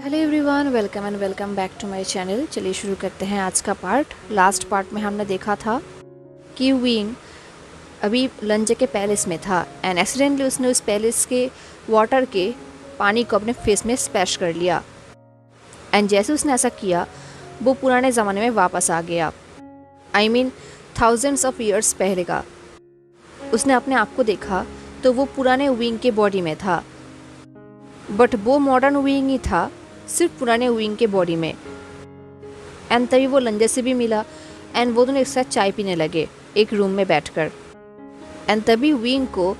Hello everyone, welcome and welcome back to my channel. चलिए शुरू करते हैं आज का पार्ट। लास्ट पार्ट में हमने देखा था कि विंग अभी लंजे के पैलेस में था एंड एक्सीडेंटली उसने उस पैलेस के वाटर के पानी को अपने फेस में स्पैश कर लिया। एंड जैसे उसने ऐसा किया वो पुराने ज़माने में वापस आ गया। I mean thousands of years पहले का। उसने अपने आप को देखा तो वो पुराने विंग के बॉडी में था, बट वो मॉडर्न विंग ही था, सिर्फ पुराने विंग के बॉडी में। एंड तभी वो लंजे से भी मिला एंड वो दोनों एक साथ चाय पीने लगे एक रूम में बैठकर। एंड तभी विंग को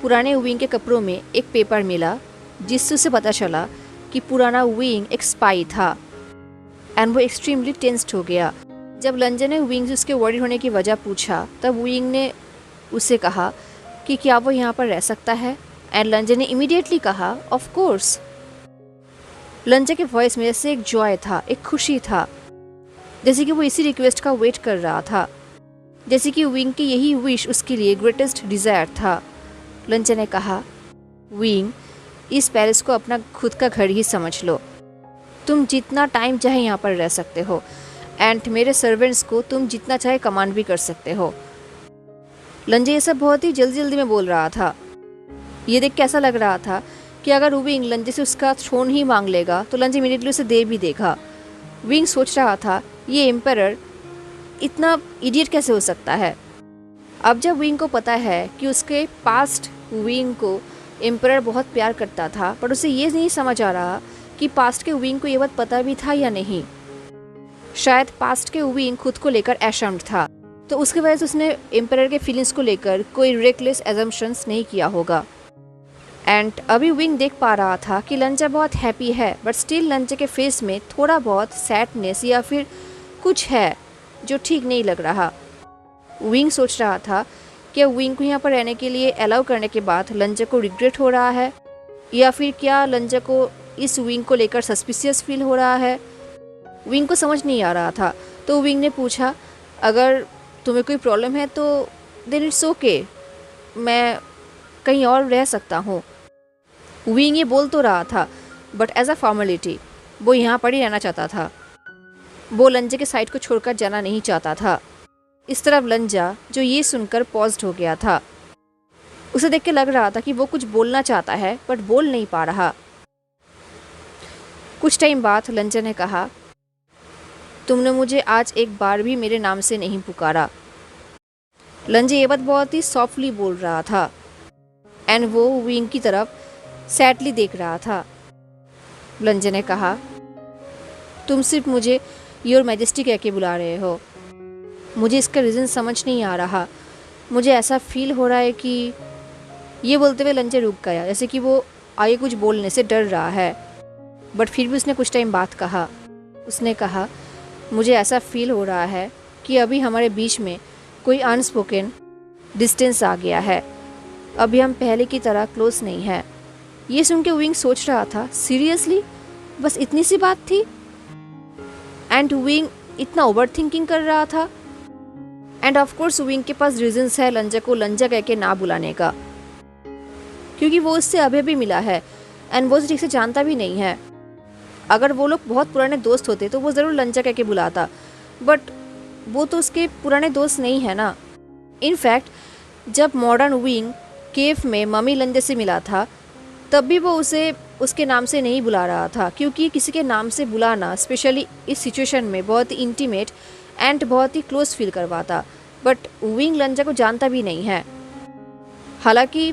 पुराने विंग के कपड़ों में एक पेपर मिला जिससे उसे पता चला कि पुराना विंग एक स्पाई था। एंड वो एक्सट्रीमली टेंस्ड हो गया। जब लंजे ने विंग से उसके वरीड होने की वजह पूछा तब विंग ने उसे कहा कि क्या वो यहाँ पर रह सकता है। एंड लंजे ने इमीडिएटली कहा ऑफ कोर्स। लंजे के वॉइस में जैसे एक जॉय था, एक खुशी था, जैसे कि वो इसी रिक्वेस्ट का वेट कर रहा था, जैसे कि विंग की यही विश उसके लिए ग्रेटेस्ट डिज़ायर था। लंजे ने कहा, विंग, इस पैलेस को अपना खुद का घर ही समझ लो। तुम जितना टाइम चाहे यहाँ पर रह सकते हो एंड मेरे सर्वेंट्स को तुम जितना चाहे कमांड भी कर सकते हो। लंजे ये सब बहुत ही जल्दी जल्दी में बोल रहा था। ये देख के ऐसा लग रहा था कि अगर विंग लंजे से उसका थ्रोन ही मांग लेगा तो लंजे इमीडिएटली उसे दे भी देगा। विंग सोच रहा था ये एम्परर इतना इडियट कैसे हो सकता है। अब जब विंग को पता है कि उसके पास्ट विंग को एम्परर बहुत प्यार करता था, पर उसे ये नहीं समझ आ रहा कि पास्ट के विंग को ये बात पता भी था या नहीं। शायद पास्ट के विंग खुद को लेकर एशम्ड था, तो उसकी वजह से उसने एम्परर के फीलिंग्स को लेकर कोई रेकलेस एजम्पशंस नहीं किया होगा। एंड अभी विंग देख पा रहा था कि लंजा बहुत हैप्पी है, बट स्टिल लंजे के फेस में थोड़ा बहुत सैडनेस या फिर कुछ है जो ठीक नहीं लग रहा। विंग सोच रहा था कि विंग को यहाँ पर रहने के लिए अलाउ करने के बाद लंजे को रिग्रेट हो रहा है या फिर क्या लंजे को इस विंग को लेकर सस्पिशियस फील हो रहा है। विंग को समझ नहीं आ रहा था, तो विंग ने पूछा, अगर तुम्हें कोई प्रॉब्लम है तो देन इट्स ओके, मैं कहीं और रह सकता हूँ। विंग ये बोल तो रहा था, बट एज अ फॉर्मेलिटी वो यहाँ पर ही रहना चाहता था। वो लंजे के साइड को छोड़कर जाना नहीं चाहता था। इस तरफ लंजा, जो ये सुनकर पॉज्ड हो गया था, उसे देख के लग रहा था कि वो कुछ बोलना चाहता है बट बोल नहीं पा रहा। कुछ टाइम बाद लंजा ने कहा, तुमने मुझे आज एक बार भी मेरे नाम से नहीं पुकारा। लंजे ये बात बहुत ही सॉफ्टली बोल रहा था एंड वो विंग की तरफ सैडली देख रहा था। लंजे ने कहा, तुम सिर्फ मुझे योर मैजेस्टी कह के बुला रहे हो। मुझे इसका रीज़न समझ नहीं आ रहा। मुझे ऐसा फील हो रहा है कि ये बोलते हुए लंजे रुक गया, जैसे कि वो आगे कुछ बोलने से डर रहा है। बट फिर भी उसने कुछ टाइम बाद कहा। उसने कहा, मुझे ऐसा फील हो रहा है कि अभी हमारे बीच में कोई अनस्पोकन डिस्टेंस आ गया है। अभी हम पहले की तरह क्लोज नहीं हैं। ये सुन के विंग सोच रहा था, सीरियसली बस इतनी सी बात थी? एंड विंग इतना ओवर थिंकिंग कर रहा था। एंड ऑफ कोर्स विंग के पास रीजंस है लंजा को लंजा कह के ना बुलाने का, क्योंकि वो उससे अभी भी मिला है एंड वो ठीक से जानता भी नहीं है। अगर वो लोग बहुत पुराने दोस्त होते तो वो ज़रूर लंजा कह के बुलाता, बट वो तो उसके पुराने दोस्त नहीं है ना। इनफैक्ट जब मॉडर्न विंग केव में मम्मी लंजे से मिला था तब भी वो उसे उसके नाम से नहीं बुला रहा था, क्योंकि किसी के नाम से बुलाना स्पेशली इस सिचुएशन में बहुत ही इंटीमेट एंड बहुत ही क्लोज फील करवाता। बट विंग लंजा को जानता भी नहीं है। हालांकि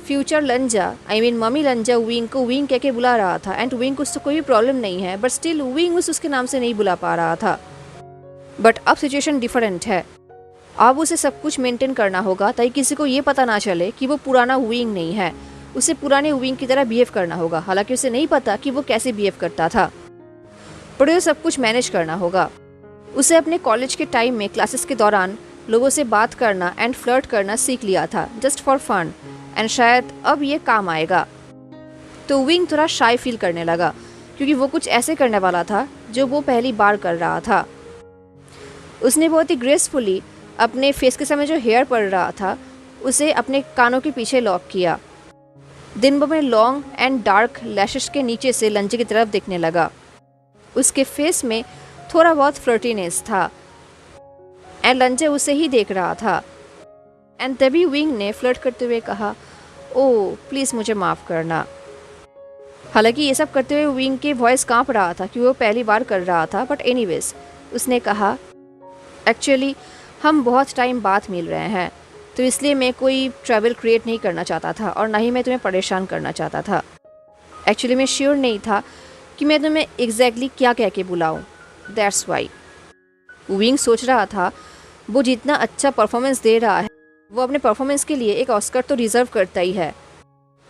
future लंजा, I mean mummy लंजा, wing को विंग कह के बुला रहा था एंड विंग को उससे कोई भी प्रॉब्लम नहीं है, बट स्टिल विंग उसके नाम से नहीं बुला पा रहा था। बट अब सिचुएशन डिफरेंट है। अब उसे सब कुछ मेंटेन करना होगा ताकि किसी को ये पता ना चले कि वो पुराना विंग नहीं है। उसे पुराने विंग की तरह बिहेव करना होगा। हालांकि उसे नहीं पता कि वो कैसे बिहेव करता था, पर उसे सब कुछ मैनेज करना होगा। उसे अपने कॉलेज के टाइम में क्लासेस के दौरान लोगों से बात करना एंड फ्लर्ट करना सीख लिया था, जस्ट फॉर फन, एंड शायद अब ये काम आएगा। तो विंग थोड़ा शाय फील करने लगा, क्योंकि वो कुछ ऐसे करने वाला था जो वो पहली बार कर रहा था। उसने बहुत ही ग्रेसफुली अपने फेस के समय जो हेयर पड़ रहा था उसे अपने कानों के पीछे लॉक किया दिन में लॉन्ग एंड डार्क लैशेस के नीचे से लंजे की तरफ देखने लगा। उसके फेस में थोड़ा बहुत फ्लर्टीनेस था एंड लंजे उसे ही देख रहा था। एंड तभी विंग ने फ्लर्ट करते हुए कहा, ओह प्लीज़ मुझे माफ़ करना। हालांकि ये सब करते हुए विंग की वॉइस कांप रहा था क्योंकि वो पहली बार कर रहा था, बट एनीवेज उसने कहा, एक्चुअली हम बहुत टाइम बाद मिल रहे हैं, तो इसलिए मैं कोई ट्रैवल क्रिएट नहीं करना चाहता था और ना ही मैं तुम्हें परेशान करना चाहता था। एक्चुअली मैं श्योर नहीं था कि मैं तुम्हें एग्जैक्टली क्या कह के बुलाऊँ, दैट्स वाई। विंग सोच रहा था वो जितना अच्छा परफॉर्मेंस दे रहा है वो अपने परफॉर्मेंस के लिए एक ऑस्कर तो डिज़र्व करता ही है।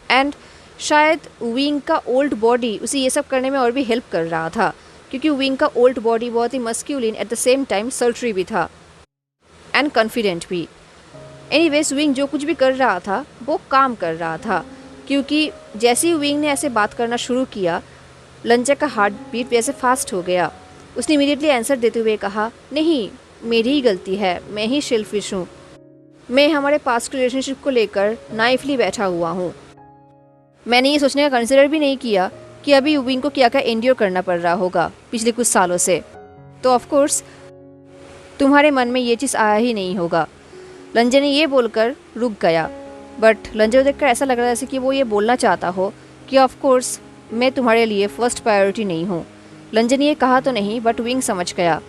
एंड शायद विंग का ओल्ड बॉडी उसे ये सब करने में और भी हेल्प कर रहा था, क्योंकि विंग का ओल्ड बॉडी बहुत ही masculine at the same time sultry भी था एंड कॉन्फिडेंट भी। एनीवेज विंग जो कुछ भी कर रहा था वो काम कर रहा था, क्योंकि जैसे ही विंग ने ऐसे बात करना शुरू किया लंजा का हार्ट बीट वैसे फास्ट हो गया। उसने इमीडिएटली आंसर देते हुए कहा, नहीं मेरी ही गलती है, मैं ही शेलफिश हूँ, मैं हमारे पास्ट रिलेशनशिप को लेकर नाइफली बैठा हुआ हूँ। मैंने ये सोचने का कंसिडर भी नहीं किया कि अभी विंग को क्या क्या एंड्योर करना पड़ रहा होगा पिछले कुछ सालों से, तो ऑफ कोर्स तुम्हारे मन में ये चीज़ आया ही नहीं होगा। लंजे ने ये बोलकर रुक गया, बट लंजे को देखकर ऐसा लग रहा है जैसे कि वो ये बोलना चाहता हो कि ऑफ कोर्स मैं तुम्हारे लिए फर्स्ट प्रायोरिटी नहीं हूँ। लंजे ने ये कहा तो नहीं, बट विंग समझ गया।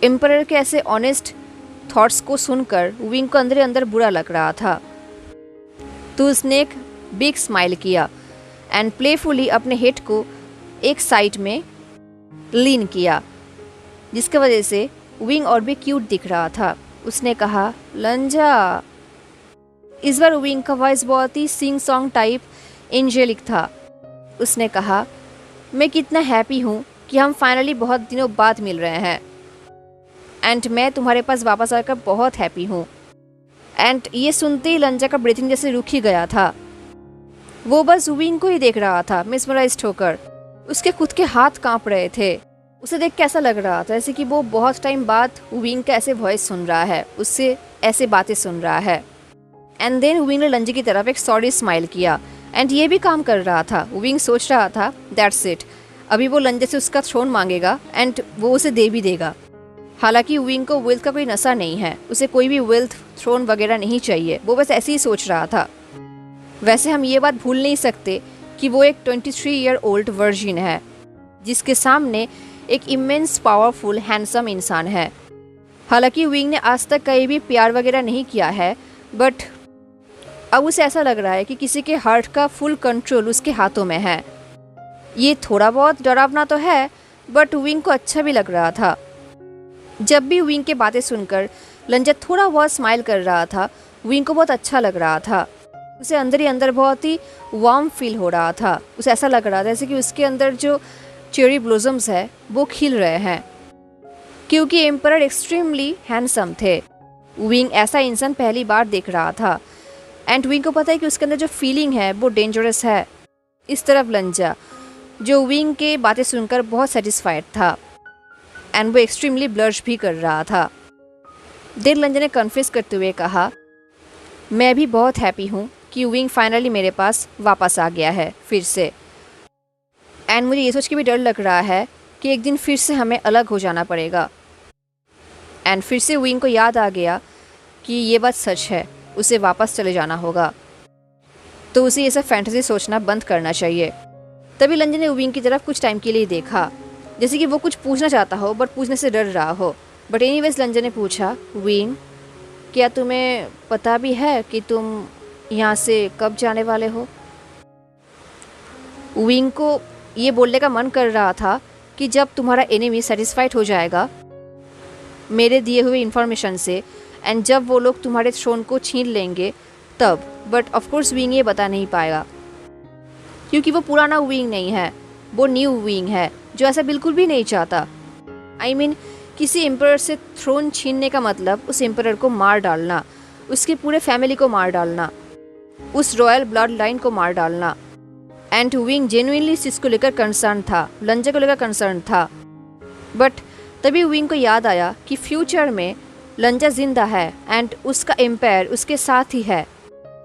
एम्परर के ऐसे ऑनेस्ट थॉट्स को सुनकर विंग को अंदर अंदर बुरा लग रहा था, तो उसने एक बिग स्माइल किया एंड प्लेफुली अपने हेड को एक साइड में लीन किया, जिसकी वजह से विंग और भी क्यूट दिख रहा था। उसने कहा, लंजा। इस बार विंग का वॉइस बहुत ही सिंग सॉन्ग टाइप एंजेलिक था। उसने कहा, मैं कितना हैप्पी हूँ कि हम फाइनली बहुत दिनों बाद मिल रहे हैं एंड मैं तुम्हारे पास वापस आकर बहुत हैप्पी हूँ। एंड ये सुनते ही लंजा का ब्रीथिंग जैसे रुक ही गया था। वो बस विंग को ही देख रहा था मिसमराइज्ड होकर। उसके खुद के हाथ कांप रहे थे। उसे देख के ऐसा लग रहा था जैसे कि वो बहुत टाइम बाद विंग का ऐसे वॉइस सुन रहा है, उससे ऐसे बातें सुन रहा है। एंड देन विंग ने लंजे की तरफ एक सॉरी स्माइल किया एंड ये भी काम कर रहा था। विंग सोच रहा था दैट्स इट, अभी वो लंजे से उसका थ्रोन मांगेगा एंड वो उसे दे भी देगा। हालांकि विंग को वेल्थ का कोई नशा नहीं है, उसे कोई भी वेल्थ थ्रोन वगैरह नहीं चाहिए, वो बस ऐसे ही सोच रहा था। वैसे हम ये बात भूल नहीं सकते कि वो एक 23 ईयर ओल्ड वर्जिन है, जिसके सामने एक इमेंस पावरफुल हैंडसम इंसान है। हालांकि विंग ने आज तक कहीं भी प्यार वगैरह नहीं किया है, बट अब उसे ऐसा लग रहा है कि किसी के हार्ट का फुल कंट्रोल उसके हाथों में है। ये थोड़ा बहुत डरावना तो है, बट विंग को अच्छा भी लग रहा था। जब भी विंग की बातें सुनकर लंजा थोड़ा बहुत स्माइल कर रहा था, विंग को बहुत अच्छा लग रहा था। उसे अंदर ही अंदर बहुत ही वार्म फील हो रहा था। उसे ऐसा लग रहा था जैसे कि उसके अंदर जो चेरी ब्लॉसम्स है वो खिल रहे हैं, क्योंकि एम्परर एक्सट्रीमली हैंडसम थे। विंग ऐसा इंसान पहली बार देख रहा था एंड विंग को पता है कि उसके अंदर जो फीलिंग है वो डेंजरस है। इस तरफ लंजा जो विंग के बातें सुनकर बहुत सेटिस्फाइड था एंड वो एक्सट्रीमली ब्लश भी कर रहा था। देन लंजा ने कन्फेस करते हुए कहा, मैं भी बहुत हैप्पी हूँ कि विंग फाइनली मेरे पास वापस आ गया है फिर से। एंड मुझे ये सोच के भी डर लग रहा है कि एक दिन फिर से हमें अलग हो जाना पड़ेगा। एंड फिर से विंग को याद आ गया कि ये बात सच है, उसे वापस चले जाना होगा, तो उसे ये सब फैंटेसी सोचना बंद करना चाहिए। तभी लंजा ने विंग की तरफ कुछ टाइम के लिए देखा, जैसे कि वो कुछ पूछना चाहता हो बट पूछने से डर रहा हो। बट एनीवेज लंजा ने पूछा, विंग क्या तुम्हें पता भी है कि तुम यहाँ से कब जाने वाले हो? विंग को ये बोलने का मन कर रहा था कि जब तुम्हारा एनिमी सेटिस्फाइड हो जाएगा मेरे दिए हुए इन्फॉर्मेशन से एंड जब वो लोग तुम्हारे थ्रोन को छीन लेंगे तब। बट ऑफकोर्स विंग ये बता नहीं पाएगा, क्योंकि वो पुराना विंग नहीं है, वो न्यू विंग है जो ऐसा बिल्कुल भी नहीं चाहता। आई मीन किसी एम्परर से थ्रोन छीनने का मतलब उस एम्परर को मार डालना, उसकी पूरे फैमिली को मार डालना, उस रॉयल ब्लड लाइन को मार डालना। एंड विंग जेन्युइनली इस चीज़ को लेकर कंसर्न था, लंजा को लेकर कंसर्न था। बट तभी विंग को याद आया कि फ्यूचर में लंजा जिंदा है एंड उसका एम्पायर उसके साथ ही है।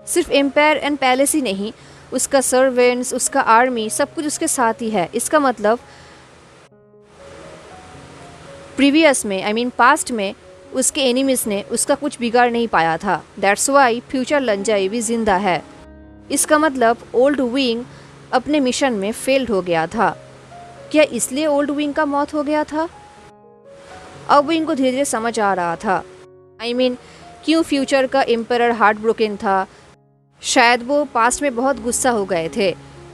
सिर्फ एम्पायर एंड पैलेस ही नहीं, उसका सर्वेंट्स, उसका आर्मी, सब कुछ उसके साथ ही है। इसका मतलब प्रीवियस में, आई मीन पास्ट में, उसके एनिमीज ने उसका कुछ बिगाड़ नहीं पाया था। दैट्स वाई फ्यूचर लंजाई भी जिंदा है। इसका मतलब ओल्ड विंग अपने मिशन में फेल्ड हो गया था। क्या इसलिए ओल्ड विंग का मौत हो गया था? अब विंग को धीरे धीरे समझ आ रहा था, आई मीन क्यों फ्यूचर का एम्परर हार्ट ब्रोकन था। शायद वो पास्ट में बहुत गुस्सा हो गए थे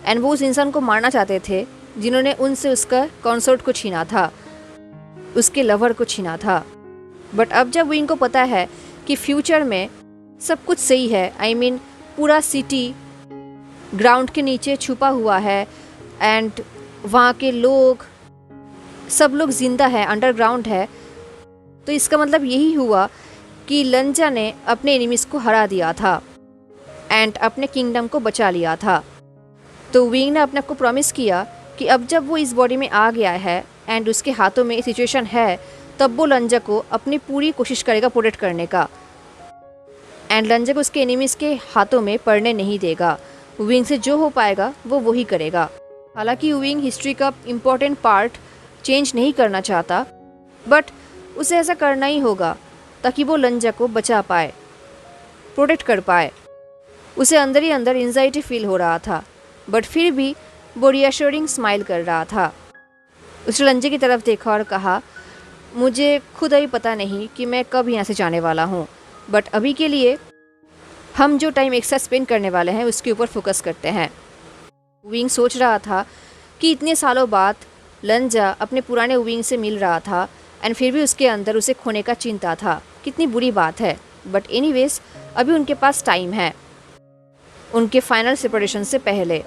एंड वो उस इंसान को मारना चाहते थे जिन्होंने उनसे उसका कॉन्सर्ट को छीना था, उसके लवर को छीना था। बट अब जब विंग को पता है कि फ्यूचर में सब कुछ सही है, आई मीन पूरा सिटी ग्राउंड के नीचे छुपा हुआ है एंड वहाँ के लोग, सब लोग जिंदा है, अंडरग्राउंड है, तो इसका मतलब यही हुआ कि लंजा ने अपने एनिमीज को हरा दिया था एंड अपने किंगडम को बचा लिया था। तो विंग ने अपने आप को प्रॉमिस किया कि अब जब वो इस बॉडी में आ गया है एंड उसके हाथों में सिचुएशन है, तब वो लंजा को अपनी पूरी कोशिश करेगा प्रोटेक्ट करने का एंड लंजा को उसके एनिमीज के हाथों में पड़ने नहीं देगा। विंग से जो हो पाएगा वो वही करेगा। हालांकि विंग हिस्ट्री का इम्पोर्टेंट पार्ट चेंज नहीं करना चाहता, बट उसे ऐसा करना ही होगा ताकि वो लंजा को बचा पाए, प्रोटेक्ट कर पाए। उसे अंदर ही अंदर एंजाइटी फील हो रहा था, बट फिर भी वो रिएश्योरिंग स्माइल कर रहा था। उसने लंजे की तरफ देखा और कहा, मुझे खुद अभी पता नहीं कि मैं कब यहाँ से जाने वाला हूँ, बट अभी के लिए हम जो टाइम एक साथ स्पेंड करने वाले हैं उसके ऊपर फोकस करते हैं। विंग सोच रहा था कि इतने सालों बाद लंजा अपने पुराने विंग से मिल रहा था एंड फिर भी उसके अंदर उसे खोने का चिंता था। कितनी बुरी बात है, बट एनीवेज अभी उनके पास टाइम है, उनके फाइनल सेपरेशन से पहले।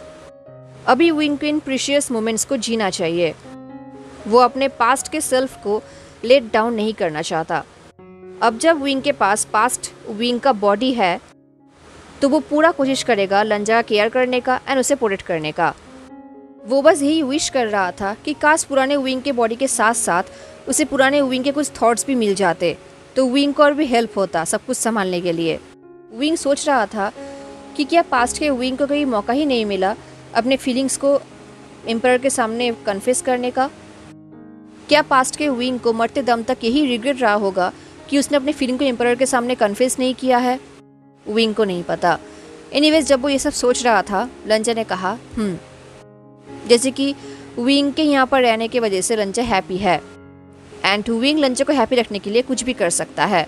अभी विंग को इन प्रीशियस मोमेंट्स को जीना चाहिए। वो अपने पास्ट के सेल्फ को लेट डाउन नहीं करना चाहता। अब जब विंग के पास पास्ट विंग का बॉडी है तो वो पूरा कोशिश करेगा लंजा का केयर करने का एंड उसे प्रोटेक्ट करने का। वो बस यही विश कर रहा था कि काश पुराने विंग के बॉडी के साथ साथ उसे पुराने विंग के कुछ थॉट्स भी मिल जाते तो विंग को और भी हेल्प होता सब कुछ संभालने के लिए। विंग सोच रहा था कि क्या पास्ट के विंग को कहीं मौका ही नहीं मिला अपने फीलिंग्स को एम्परर के सामने कन्फेस करने का? क्या पास्ट के विंग को मरते दम तक यही रिग्रेट रहा होगा कि उसने अपने फीलिंग को एम्परर के सामने कन्फेस नहीं किया है? विंग को नहीं पता। एनीवेज जब वो ये सब सोच रहा था, लंजा ने कहा जैसे कि विंग के यहाँ पर रहने की वजह से लंजा हैप्पी है एंड विंग लंजा को हैप्पी रखने के लिए कुछ भी कर सकता है।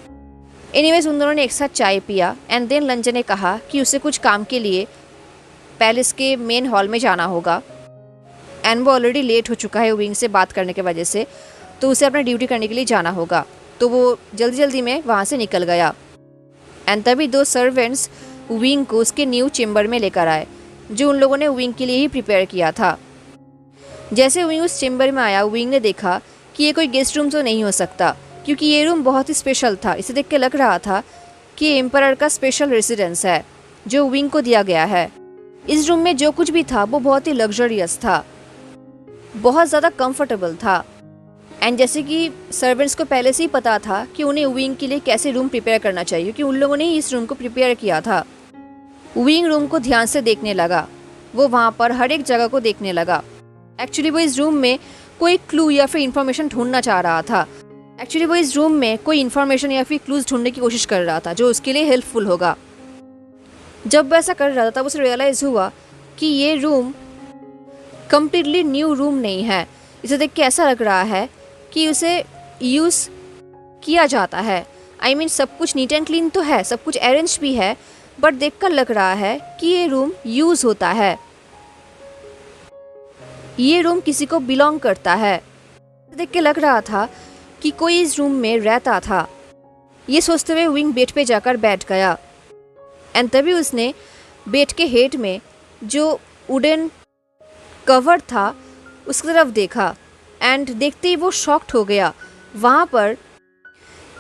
एनीवेज उन दोनों ने एक साथ चाय पिया एंड देन लंजा ने कहा कि उसे कुछ काम के लिए पैलेस के मेन हॉल में जाना होगा एंड वो ऑलरेडी लेट हो चुका है विंग से बात करने की वजह से, तो उसे अपना ड्यूटी करने के लिए जाना होगा। तो वो जल्दी जल्दी में वहाँ से निकल गया एंड तभी दो सर्वेंट्स विंग को उसके न्यू चेम्बर में लेकर आए जो उन लोगों ने विंग के लिए ही प्रिपेयर किया था। जैसे विंग उस चेम्बर में आया, विंग ने देखा कि ये कोई गेस्ट रूम तो नहीं हो सकता क्योंकि ये रूम बहुत ही स्पेशल था। इसे देख के लग रहा था कि एम्परर का स्पेशल रेसिडेंस है जो विंग को दिया गया है। इस रूम में जो कुछ भी था वो बहुत ही लग्जरियस था, बहुत ज़्यादा कंफर्टेबल था एंड जैसे कि सर्वेंट्स को पहले से ही पता था कि उन्हें विंग के लिए कैसे रूम प्रिपेयर करना चाहिए क्योंकि उन लोगों ने ही इस रूम को प्रिपेयर किया था। विंग रूम को ध्यान से देखने लगा, वो वहाँ पर हर एक जगह को देखने लगा। एक्चुअली वो इस रूम में कोई क्लू या फिर इंफॉर्मेशन ढूंढना चाह रहा था। एक्चुअली वो इस रूम में कोई इन्फॉर्मेशन या फिर क्लूज ढूंढने की कोशिश कर रहा था जो उसके लिए हेल्पफुल होगा। जब वो ऐसा कर रहा था तब उसे रियलाइज़ हुआ कि ये रूम कम्प्लीटली न्यू रूम नहीं है। इसे देख के ऐसा लग रहा है कि उसे यूज़ किया जाता है। आई मीन सब कुछ नीट एंड क्लीन तो है, सब कुछ अरेंज भी है, बट देखकर लग रहा है कि ये रूम यूज़ होता है, ये रूम किसी को बिलोंग करता है। देख के लग रहा था कि कोई इस रूम में रहता था। ये सोचते हुए विंग बेड पे जाकर बैठ गया एंड तभी उसने बेड के हेड में जो वुडन कवर था उसकी तरफ देखा एंड देखते ही वो शॉक्ड हो गया। वहाँ पर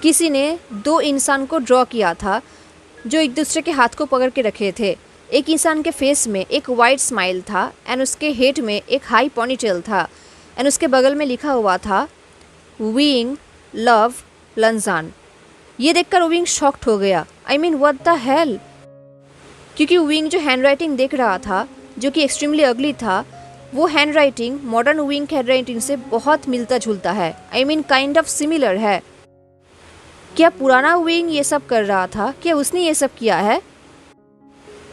किसी ने दो इंसान को ड्रॉ किया था जो एक दूसरे के हाथ को पकड़ के रखे थे। एक इंसान के फेस में एक वाइट स्माइल था एंड उसके हेड में एक हाई पोनीटेल था एंड उसके बगल में लिखा हुआ था विंग लव लंजान। ये देखकर विंग शॉक्ड हो गया। I mean what the hell, क्योंकि विंग जो हैंड राइटिंग देख रहा था, जो कि एक्सट्रीमली अगली था, वो hand writing modern wing hand writing से बहुत मिलता जुलता है। I mean kind of similar है। क्या पुराना विंग ये सब कर रहा था? क्या उसने ये सब किया है?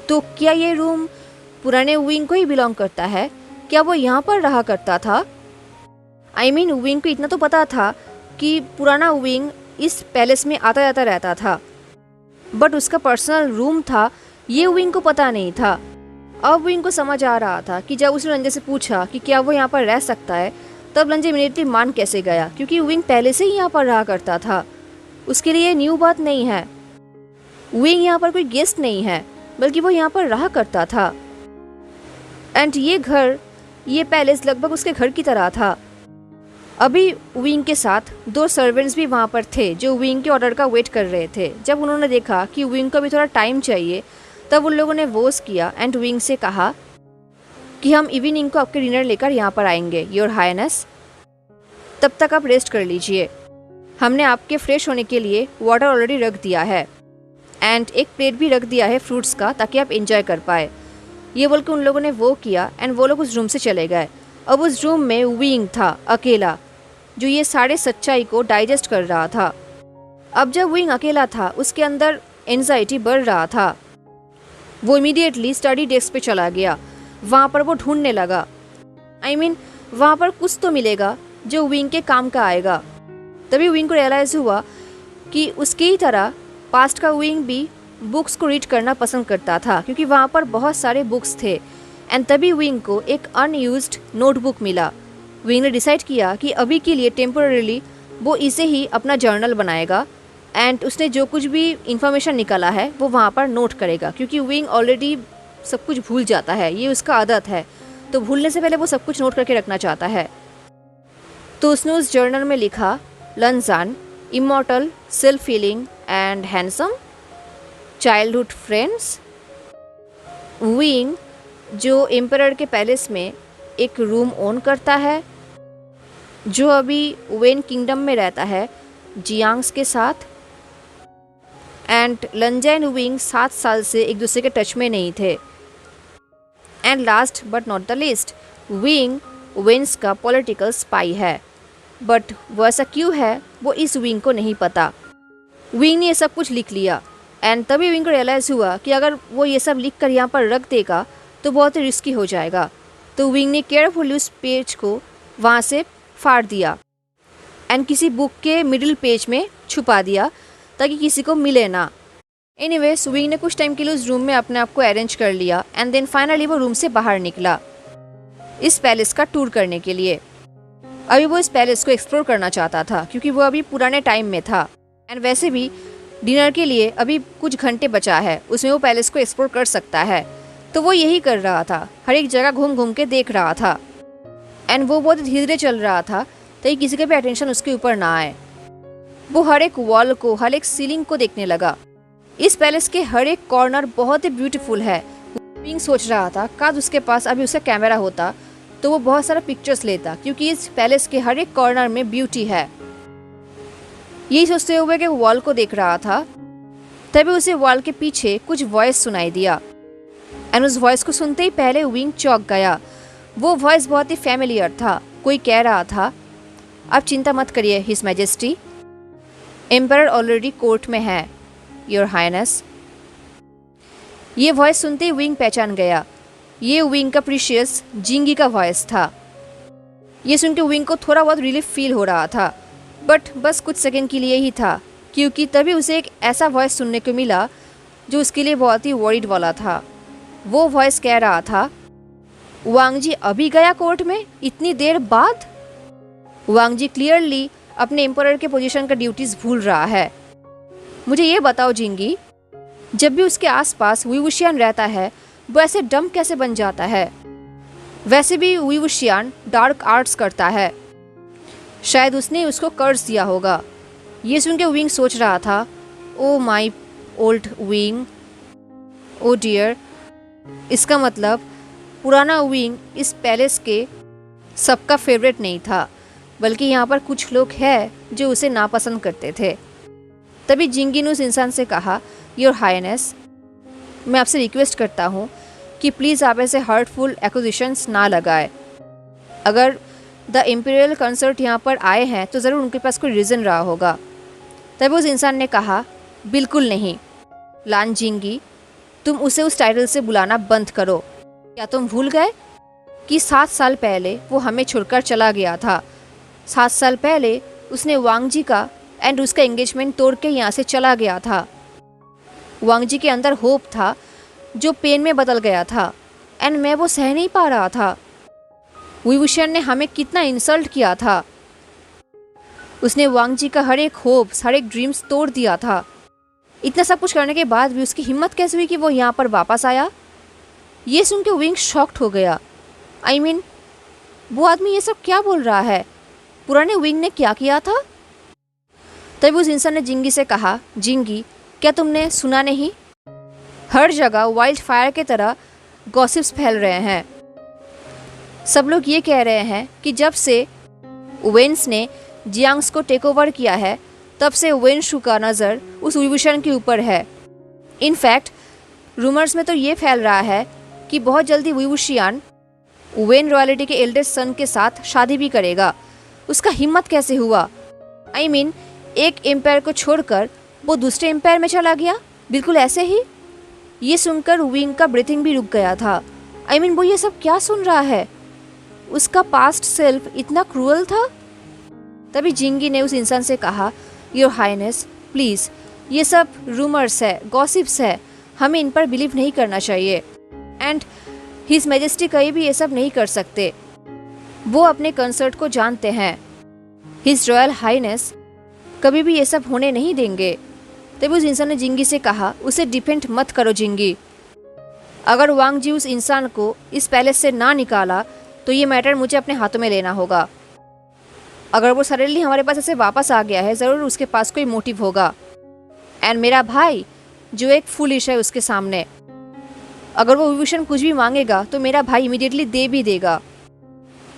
तो क्या ये रूम पुराने विंग को ही बिलोंग करता है? क्या वो यहाँ पर रहा करता था? आई मीन विंग को इतना तो पता था कि पुराना विंग इस पैलेस में आता जाता रहता था, बट उसका पर्सनल रूम था ये विंग को पता नहीं था। अब विंग को समझ आ रहा था कि जब उसने रंजे से पूछा कि क्या वो यहाँ पर रह सकता है, तब रंजे इमीडिएटली मान कैसे गया, क्योंकि विंग पहले से ही यहाँ पर रहा करता था। उसके लिए न्यू बात नहीं है। विंग यहाँ पर कोई गेस्ट नहीं है, बल्कि वो यहाँ पर रहा करता था। एंड ये घर, ये पैलेस लगभग उसके घर की तरह था। अभी विंग के साथ 2 सर्वेंट्स भी वहाँ पर थे जो विंग के ऑर्डर का वेट कर रहे थे। जब उन्होंने देखा कि विंग को भी थोड़ा टाइम चाहिए, तब उन लोगों ने वोस किया एंड विंग से कहा कि हम इवनिंग को आपके डिनर लेकर यहाँ पर आएंगे, योर हाईनेस। तब तक आप रेस्ट कर लीजिए। हमने आपके फ्रेश होने के लिए वाटर ऑलरेडी रख दिया है एंड एक प्लेट भी रख दिया है फ्रूट्स का, ताकि आप एंजॉय कर पाए। ये बोल के उन लोगों ने वो किया एंड वो लोग उस रूम से चले गए। अब उस रूम में विंग था अकेला, जो ये सारे सच्चाई को डाइजेस्ट कर रहा था। अब जब विंग अकेला था, उसके अंदर एंजाइटी बढ़ रहा था। वो इमीडिएटली स्टडी डेस्क पे चला गया। वहाँ पर वो ढूंढने लगा। आई मीन वहाँ पर कुछ तो मिलेगा जो विंग के काम का आएगा। तभी विंग को रियलाइज़ हुआ कि उसकी ही तरह पास्ट का विंग भी बुक्स को रीड करना पसंद करता था, क्योंकि वहाँ पर बहुत सारे बुक्स थे। एंड तभी विंग को एक अनयूज्ड नोटबुक मिला। विंग ने डिसाइड किया कि अभी के लिए टेम्पोररीली वो इसे ही अपना जर्नल बनाएगा एंड उसने जो कुछ भी इंफॉर्मेशन निकाला है वो वहाँ पर नोट करेगा, क्योंकि विंग ऑलरेडी सब कुछ भूल जाता है। ये उसका आदत है, तो भूलने से पहले वो सब कुछ नोट करके रखना चाहता है। तो उसने उस जर्नल में लिखा, लंजान, immortal, self feeling and handsome, childhood friends. Wing जो एम्परर के पैलेस में एक रूम ओन करता है, जो अभी वेन किंगडम में रहता है जियांग्स के साथ। एंड लंजा एंड विंग 7 साल से एक दूसरे के टच में नहीं थे। And last but not the least, wing veins का पॉलिटिकल स्पाई है, बट वो ऐसा क्यों है वो इस विंग को नहीं पता। विंग ने ये सब कुछ लिख लिया एंड तभी विंग को रियलाइज़ हुआ कि अगर वो ये सब लिख कर यहाँ पर रख देगा तो बहुत ही रिस्की हो जाएगा। तो विंग ने केयरफुली उस पेज को वहाँ से फाड़ दिया एंड किसी बुक के मिडिल पेज में छुपा दिया ताकि किसी को मिले ना। एनीवेज विंग ने कुछ टाइम के लिए उस रूम में अपने आप को अरेंज कर लिया एंड देन फाइनली वो रूम से बाहर निकला इस पैलेस का टूर करने के लिए। अभी वो इस पैलेस को एक्सप्लोर करना चाहता था, क्योंकि वो अभी पुराने टाइम में था। एंड वैसे भी डिनर के लिए अभी कुछ घंटे बचा है, उसमें वो पैलेस को एक्सप्लोर कर सकता है। तो वो यही कर रहा था, हर एक जगह घूम घूम के देख रहा था। एंड वो बहुत धीरे धीरे चल रहा था ताकि किसी का भी अटेंशन उसके ऊपर ना आए। वो हर एक वॉल को, हर एक सीलिंग को देखने लगा। इस पैलेस के हर एक कॉर्नर बहुत ही ब्यूटीफुल है। विंग सोच रहा था काश उसके पास अभी उसका कैमरा होता तो वो बहुत सारा पिक्चर्स लेता, क्योंकि इस पैलेस के हर एक कॉर्नर में ब्यूटी है। यही सोचते हुए कि वॉल को देख रहा था, तभी उसे वॉल के पीछे कुछ वॉइस सुनाई दिया। एंड उस वॉइस को सुनते ही पहले विंग चौंक गया। वो वॉइस बहुत ही फैमिलियर था। कोई कह रहा था, आप चिंता मत करिए his majesty, emperor already court में है, योर हाइनेस। ये वॉइस सुनते ही विंग पहचान गया। ये विंग का प्रीशियस जिंगी का वॉइस था। ये सुन के विंग को थोड़ा बहुत रिलीफ फील हो रहा था, बट बस कुछ सेकंड के लिए ही था, क्योंकि तभी उसे एक ऐसा वॉइस सुनने को मिला जो उसके लिए बहुत ही वरीड वाला था। वो वॉइस कह रहा था, वांग जी अभी गया कोर्ट में इतनी देर बाद? वांग जी क्लियरली अपने एम्परर के पोजीशन का ड्यूटीज भूल रहा है। मुझे ये बताओ जिंगी, जब भी उसके आसपास वी वुशियान रहता है वो ऐसे डम कैसे बन जाता है? वैसे भी वी वुशियान डार्क आर्ट्स करता है, शायद उसने उसको कर्ज दिया होगा। ये सुन के विंग सोच रहा था, oh my old Wing, oh dear. इसका मतलब पुराना विंग इस पैलेस के सबका फेवरेट नहीं था, बल्कि यहाँ पर कुछ लोग हैं जो उसे नापसंद करते थे। तभी जिंगी ने उस इंसान से कहा, योर हाईनेस, मैं आपसे रिक्वेस्ट करता हूँ कि प्लीज़ आप ऐसे हर्टफुल एक्विजिशंस ना लगाए। अगर द इम्पीरियल कंसर्ट यहाँ पर आए हैं तो ज़रूर उनके पास कोई रीज़न रहा होगा। तब उस इंसान ने कहा, बिल्कुल नहीं लान जिंगी, तुम उसे उस टाइटल से बुलाना बंद करो। क्या तुम भूल गए कि 7 साल पहले वो हमें छोड़कर चला गया था। 7 साल पहले उसने वांग जी का एंड उसका एंगेजमेंट तोड़ के यहाँ से चला गया था। वांग जी के अंदर होप था जो पेन में बदल गया था एंड मैं वो सह नहीं पा रहा था। विभूषण ने हमें कितना इंसल्ट किया था। उसने वांग जी का हर एक होप्स, हर एक ड्रीम्स तोड़ दिया था। इतना सब कुछ करने के बाद भी उसकी हिम्मत कैसे हुई कि वो यहाँ पर वापस आया। ये सुन के विंग शॉक्ड हो गया। I mean, वो आदमी ये सब क्या बोल रहा है? पुराने विंग ने क्या किया था? तभी उस इंसान ने जिंगी से कहा, जिंगी क्या तुमने सुना नहीं? हर जगह वाइल्ड फायर की तरह गॉसिप्स फैल रहे हैं। सब लोग ये कह रहे हैं कि जब से वेंस ने जियांग्स को टेक ओवर किया है तब से वेनशु का नज़र उस विभूषण के ऊपर है। इनफैक्ट रूमर्स में तो ये फैल रहा है कि बहुत जल्दी विभूषियान वेन रॉयल्टी के एल्डेस्ट सन के साथ शादी भी करेगा। उसका हिम्मत कैसे हुआ? I mean, एक एम्पायर को छोड़कर वो दूसरे एम्पायर में चला गया, बिल्कुल ऐसे ही। ये सुनकर विंग का ब्रीथिंग भी रुक गया था। I mean, वो ये सब क्या सुन रहा है? उसका पास्ट सेल्फ इतना क्रूअल था। तभी जिंगी ने उस इंसान से कहा, योर हाइनेस प्लीज़, ये सब रूमर्स है, गॉसिप्स है, हमें इन पर बिलीव नहीं करना चाहिए। एंड हिज मैजेस्टी कहीं भी ये सब नहीं कर सकते। वो अपने कंसर्ट को जानते हैं। हिज रॉयल हाइनेस कभी भी ये सब होने नहीं देंगे। तभी उस इंसान ने जिंगी से कहा, उसे डिपेंड मत करो जिंगी। अगर वांग जी उस इंसान को इस पैलेस से ना निकाला तो ये मैटर मुझे अपने हाथों में लेना होगा। अगर वो सडनली हमारे पास ऐसे वापस आ गया है, ज़रूर उसके पास कोई मोटिव होगा। एंड मेरा भाई जो एक फुलिश है उसके सामने, अगर वो विभूषण कुछ भी मांगेगा तो मेरा भाई इमीडिएटली दे भी देगा।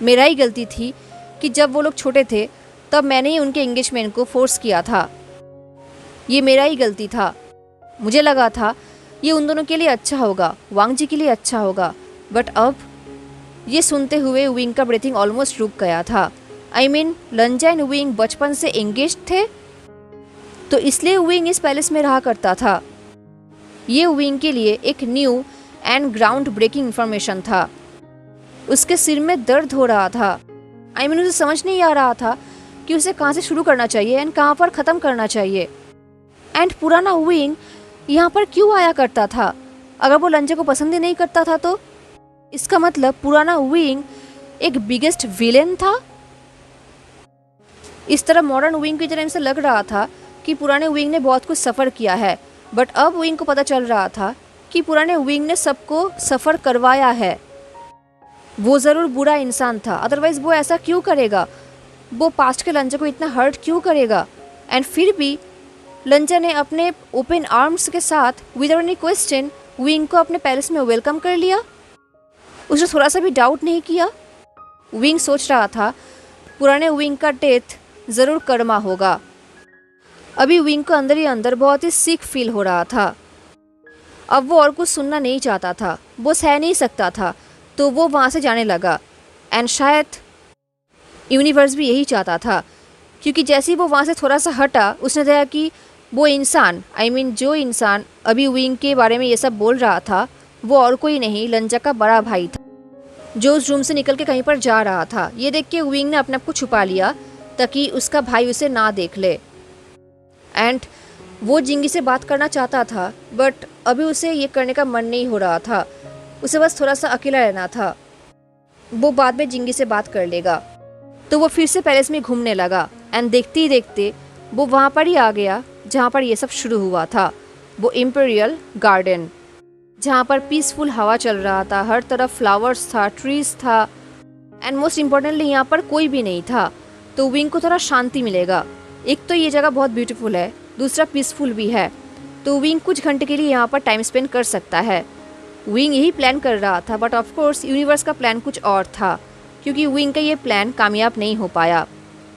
मेरा ही गलती थी कि जब वो लोग छोटे थे तब मैंने ही उनके एंगेजमेंट को फोर्स किया था। ये मेरा ही गलती था। मुझे लगा था ये उन दोनों के लिए अच्छा होगा, वांग जी के लिए अच्छा होगा। बट अब ये सुनते हुए विंग का ब्रीथिंग ऑलमोस्ट रुक गया था। I mean, लंजा एंड विंग बचपन से एंगेज थे तो इसलिए विंग इस पैलेस में रहा करता था। ये विंग के लिए एक new and ground breaking information था। उसके सिर में दर्द हो रहा था। I mean, उसे समझ नहीं आ रहा था कि उसे कहाँ से शुरू करना चाहिए एंड कहाँ पर ख़त्म करना चाहिए। एंड पुराना विंग यहाँ पर क्यों आया करता था? अगर वो लंजा को पसंद ही नहीं करता था तो इसका मतलब पुराना विंग एक बिगेस्ट विलेन था। इस तरह मॉडर्न विंग की तरह से लग रहा था कि पुराने विंग ने बहुत कुछ सफ़र किया है। बट अब विंग को पता चल रहा था कि पुराने विंग ने सबको सफ़र करवाया है। वो ज़रूर बुरा इंसान था, अदरवाइज़ वो ऐसा क्यों करेगा? वो पास्ट के लंजा को इतना हर्ट क्यों करेगा? एंड फिर भी लंजा ने अपने ओपन आर्म्स के साथ विदाउट एनी क्वेश्चन विंग को अपने पैलेस में वेलकम कर लिया। उसने थोड़ा सा भी डाउट नहीं किया। विंग सोच रहा था पुराने विंग का डेथ ज़रूर कर्मा होगा। अभी विंग को अंदर ही अंदर बहुत ही सिक फील हो रहा था। अब वो और कुछ सुनना नहीं चाहता था, वो सह नहीं सकता था, तो वो वहाँ से जाने लगा। एंड शायद यूनिवर्स भी यही चाहता था, क्योंकि जैसे ही वो वहाँ से थोड़ा सा हटा उसने देखा कि वो इंसान, I mean, जो इंसान अभी विंग के बारे में ये सब बोल रहा था वो और कोई नहीं लंजा का बड़ा भाई था, जो उस रूम से निकल के कहीं पर जा रहा था। ये देख के विंग ने अपने आप को छुपा लिया ताकि उसका भाई उसे ना देख ले। एंड वो जिंगी से बात करना चाहता था बट अभी उसे ये करने का मन नहीं हो रहा था। उसे बस थोड़ा सा अकेला रहना था। वो बाद में जिंगी से बात कर लेगा। तो वो फिर से पैलेस में घूमने लगा एंड देखते ही देखते वो वहाँ पर ही आ गया जहाँ पर ये सब शुरू हुआ था। वो इम्पीरियल गार्डन, जहाँ पर पीसफुल हवा चल रहा था, हर तरफ फ्लावर्स था, ट्रीज था एंड मोस्ट इम्पोर्टेंटली यहाँ पर कोई भी नहीं था। तो विंग को थोड़ा शांति मिलेगा। एक तो ये जगह बहुत ब्यूटीफुल है, दूसरा पीसफुल भी है, तो विंग कुछ घंटे के लिए यहाँ पर टाइम स्पेंड कर सकता है। विंग यही प्लान कर रहा था बट ऑफ कोर्स यूनिवर्स का प्लान कुछ और था, क्योंकि विंग का ये प्लान कामयाब नहीं हो पाया।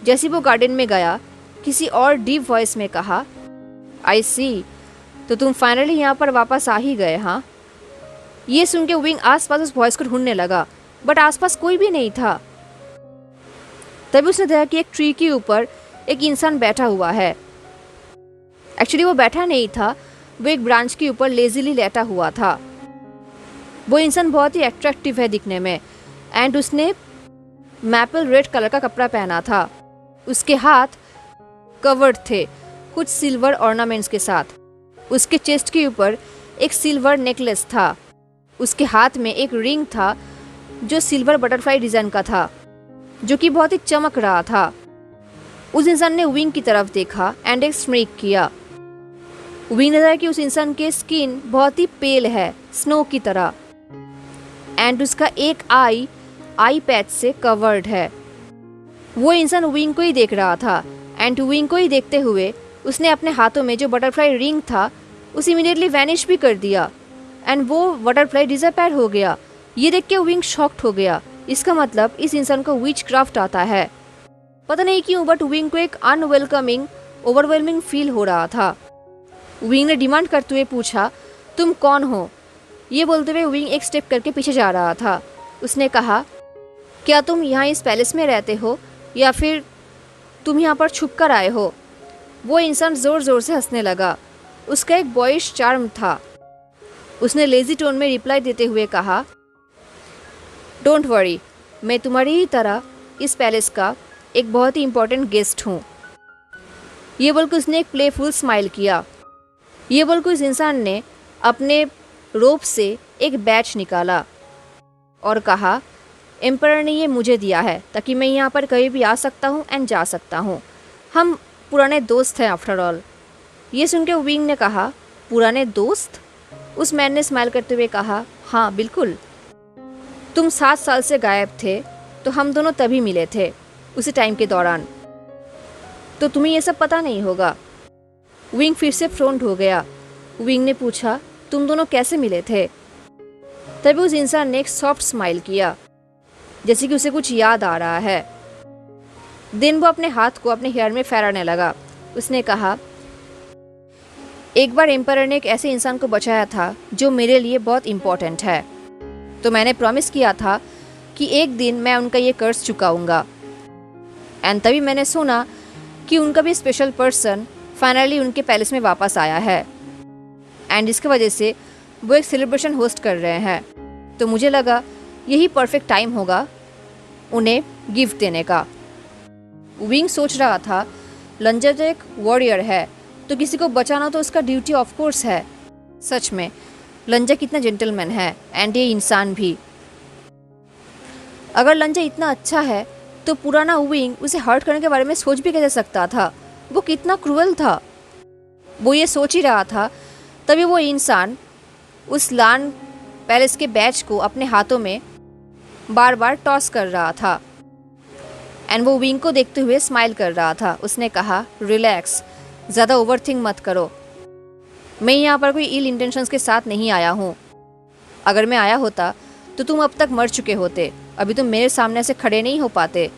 जैसे वो गार्डन में गया किसी और डीप वॉइस में कहा, आई सी तो तुम फाइनली यहाँ पर वापस आ ही गए, हाँ? ये सुन के विंग आसपास उस वॉइस को ढूंढने लगा, बट आसपास कोई भी नहीं था। तभी उसने देखा कि एक ट्री के ऊपर एक इंसान बैठा हुआ है। एक्चुअली वो बैठा नहीं था, वो एक ब्रांच के ऊपर लेजीली लेटा हुआ था। वो इंसान बहुत ही अट्रैक्टिव है दिखने में, एंड उसने मैपल रेड कलर का कपड़ा पहना था। उसके हाथ कवर्ड थे कुछ सिल्वर ऑर्नामेंट्स के साथ। उसके चेस्ट के ऊपर एक सिल्वर नेकलेस था। उसके हाथ में एक रिंग था जो सिल्वर बटरफ्लाई डिज़ाइन का था, जो कि बहुत ही चमक रहा था। उस इंसान ने विंग की तरफ देखा एंड एक स्मीक किया। विंग ने देखा कि उस इंसान की स्किन बहुत ही पेल है, स्नो की तरह, एंड उसका एक आई पैच से कवर्ड है। वो इंसान विंग को ही देख रहा था, एंड विंग को ही देखते हुए उसने अपने हाथों में जो बटरफ्लाई रिंग था उसे इमीडिएटली वैनिश भी कर दिया, एंड वो बटरफ्लाई डिसअपीयर हो गया। ये देख के विंग शॉक्ड हो गया। इसका मतलब इस इंसान को विच क्राफ्ट आता है। पता नहीं क्यों, बट विंग को एक अनवेलकमिंग ओवरवेलमिंग फील हो रहा था। विंग ने डिमांड करते हुए पूछा, तुम कौन हो? ये बोलते हुए विंग एक स्टेप करके पीछे जा रहा था। उसने कहा, क्या तुम यहाँ इस पैलेस में रहते हो या फिर तुम यहाँ पर छुप कर आए हो? वो इंसान ज़ोर ज़ोर से हंसने लगा। उसका एक बॉयिश चार्म था। उसने लेजी टोन में रिप्लाई देते हुए कहा, डोंट वरी, मैं तुम्हारी ही तरह इस पैलेस का एक बहुत ही इम्पोर्टेंट गेस्ट हूँ। ये बोलकर उसने एक प्लेफुल स्माइल किया। ये बोलकर इस इंसान ने अपने रोप से एक बैच निकाला और कहा, एम्परर ने ये मुझे दिया है ताकि मैं यहाँ पर कहीं भी आ सकता हूँ एंड जा सकता हूँ। हम पुराने दोस्त हैं आफ्टर ऑल। ये सुनकर विंग ने कहा, पुराने दोस्त? उस मैन ने स्माइल करते हुए कहा, हाँ बिल्कुल। तुम 7 साल से गायब थे, तो हम दोनों तभी मिले थे, उसी टाइम के दौरान। तो तुम्हें ये सब पता नहीं होगा। विंग फिर से फ्रोंट हो गया। विंग ने पूछा, तुम दोनों कैसे मिले थे? तभी उस इंसान ने एक सॉफ्ट स्माइल किया, जैसे कि उसे कुछ याद आ रहा है। दिन वो अपने हाथ को अपने हेयर में फहराने लगा। उसने कहा, एक बार एम्परर ने एक ऐसे इंसान को बचाया था जो मेरे लिए बहुत इम्पोर्टेंट है। तो मैंने प्रॉमिस किया था कि एक दिन मैं उनका ये कर्ज चुकाऊंगा। एंड तभी मैंने सुना कि उनका भी स्पेशल पर्सन फाइनली उनके पैलेस में वापस आया है, एंड इसकी वजह से वो एक सेलिब्रेशन होस्ट कर रहे हैं। तो मुझे लगा यही परफेक्ट टाइम होगा उन्हें गिफ्ट देने का। विंग सोच रहा था, लंजा तो एक वॉरियर है, तो किसी को बचाना तो उसका ड्यूटी ऑफ कोर्स है। सच में लंजा कितना जेंटलमैन है, एंड ये इंसान भी। अगर लंजा इतना अच्छा है तो पुराना विंग उसे हर्ट करने के बारे में सोच भी कैसे सकता था? वो कितना क्रूअल था। वो ये सोच ही रहा था, तभी वो इंसान उस लान पैलेस के बैच को अपने हाथों में बार बार टॉस कर रहा था, एंड वो विंग को देखते हुए स्माइल कर रहा था। उसने कहा, रिलैक्स, ज़्यादा ओवरथिंक मत करो। मैं यहाँ पर कोई इल इंटेंशंस के साथ नहीं आया हूँ। अगर मैं आया होता तो तुम अब तक मर चुके होते। अभी तुम मेरे सामने से खड़े नहीं हो पाते।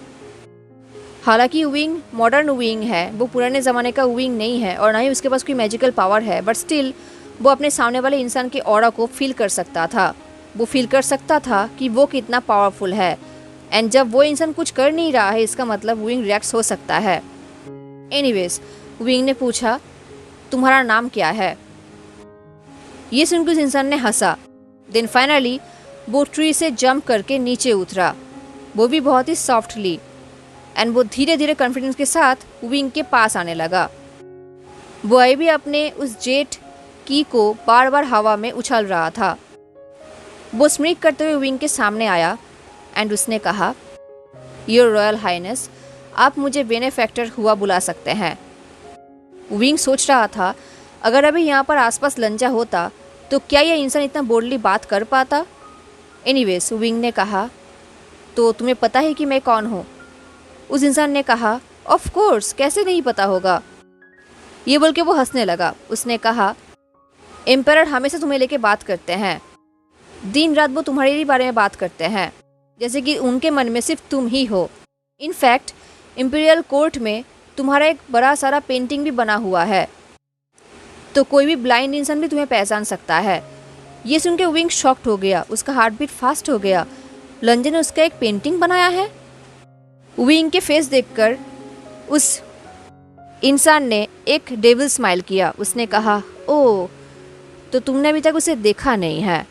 हालांकि विंग मॉडर्न विंग है, वो पुराने ज़माने का विंग नहीं है, और ना ही उसके पास कोई मैजिकल पावर है, बट स्टिल वो अपने सामने वाले इंसान के ऑरा को फील कर सकता था। वो फील कर सकता था कि वो कितना पावरफुल है, एंड जब वो इंसान कुछ कर नहीं रहा है, इसका मतलब विंग रिएक्ट हो सकता है। एनीवेज, विंग ने पूछा, तुम्हारा नाम क्या है? ये सुनकर उस इंसान ने हंसा। देन फाइनली वो ट्री से जंप करके नीचे उतरा, वो भी बहुत ही सॉफ्टली, एंड वो धीरे धीरे कॉन्फिडेंस के साथ विंग के पास आने लगा। वो अभी भी अपने उस जेट की को बार बार हवा में उछाल रहा था। वो स्मिक करते हुए विंग के सामने आया, एंड उसने कहा, योर रॉयल हाइनेस, आप मुझे बेनेफैक्टर हुआ बुला सकते हैं। विंग सोच रहा था, अगर अभी यहाँ पर आसपास लंजा होता तो क्या यह इंसान इतना बोल्डली बात कर पाता? एनीवेज, विंग ने कहा, तो तुम्हें पता है कि मैं कौन हूँ? उस इंसान ने कहा, ऑफ कोर्स, कैसे नहीं पता होगा। ये बोल के वो हंसने लगा। उसने कहा, एम्परर हमेशा तुम्हें लेके बात करते हैं। दिन रात वो तुम्हारे ही बारे में बात करते हैं, जैसे कि उनके मन में सिर्फ तुम ही हो। इनफैक्ट इम्पीरियल कोर्ट में तुम्हारा एक बड़ा सारा पेंटिंग भी बना हुआ है। तो कोई भी ब्लाइंड इंसान भी तुम्हें पहचान सकता है। ये सुन के विंग शॉक्ड हो गया, उसका हार्ट बीट फास्ट हो गया। लंजे ने उसका एक पेंटिंग बनाया है। विंग के फेस देखकर उस इंसान ने एक डेविल स्माइल किया। उसने कहा, ओह, तो तुमने अभी तक उसे देखा नहीं है।